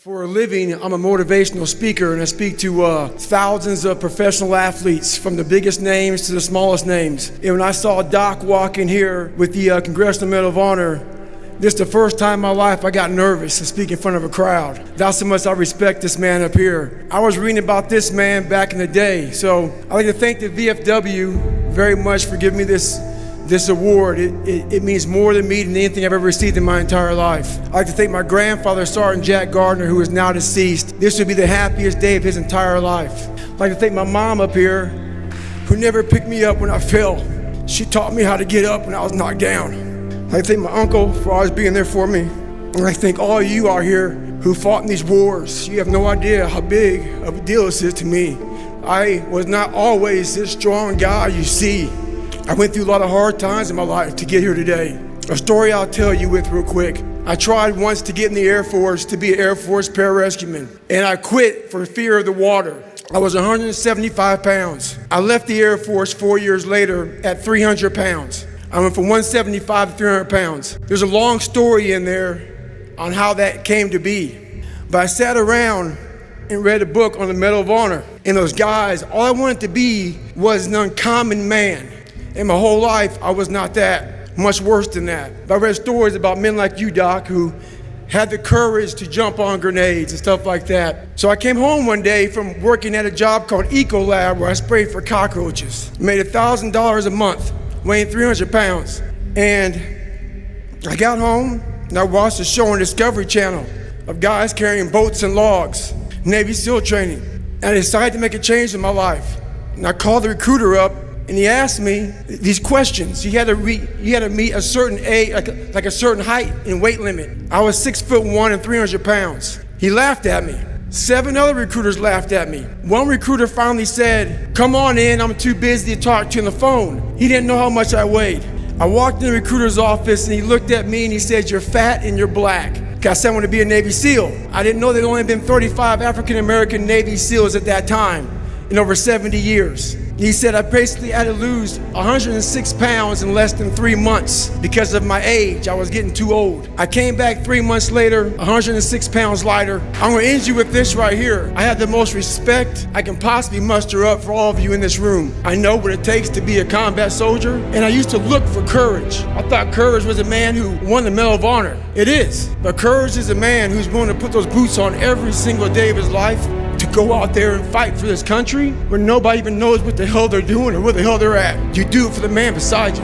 For a living, I'm a motivational speaker, and I speak to thousands of professional athletes, from the biggest names to the smallest names. And when I saw Doc walk in here with the Congressional Medal of Honor, this is the first time in my life I got nervous to speak in front of a crowd. That's how much I respect this man up here. I was reading about this man back in the day, so I'd like to thank the VFW very much for giving me this award. It means more to me than anything I've ever received in my entire life. I'd like to thank my grandfather, Sergeant Jack Gardner, who is now deceased. This would be the happiest day of his entire life. I'd like to thank my mom up here, who never picked me up when I fell. She taught me how to get up when I was knocked down. I'd like to thank my uncle for always being there for me. And I thank all of you out here who fought in these wars. You have no idea how big of a deal this is to me. I was not always this strong guy you see. I went through a lot of hard times in my life to get here today. A story I'll tell you with real quick. I tried once to get in the Air Force to be an Air Force pararescueman, and I quit for fear of the water. I was 175 pounds. I left the Air Force 4 years later at 300 pounds. I went from 175 to 300 pounds. There's a long story in there on how that came to be. But I sat around and read a book on the Medal of Honor. And those guys, all I wanted to be was an uncommon man. In my whole life, I was not that, much worse than that. But I read stories about men like you, Doc, who had the courage to jump on grenades and stuff like that. So I came home one day from working at a job called Ecolab, where I sprayed for cockroaches. Made $1,000 a month, weighing 300 pounds. And I got home and I watched a show on Discovery Channel of guys carrying boats and logs, Navy SEAL training. And I decided to make a change in my life. And I called the recruiter up, and he asked me these questions. He had to meet a certain age, like a certain height and weight limit. I was 6'1" and 300 pounds. He laughed at me. 7 other recruiters laughed at me. One recruiter finally said, "Come on in, I'm too busy to talk to you on the phone." He didn't know how much I weighed. I walked in the recruiter's office and he looked at me and he said, "You're fat and you're black." I said I wanted to be a Navy SEAL. I didn't know there'd only been 35 African-American Navy SEALs at that time in over 70 years. He said I basically had to lose 106 pounds in less than 3 months because of my age. I was getting too old. I came back 3 months later, 106 pounds lighter. I'm gonna end you with this right here. I have the most respect I can possibly muster up for all of you in this room. I know what it takes to be a combat soldier, and I used to look for courage. I thought courage was a man who won the Medal of Honor. It is, but courage is a man who's willing to put those boots on every single day of his life to go out there and fight for this country when nobody even knows what the hell they're doing or where the hell they're at. You do it for the man beside you.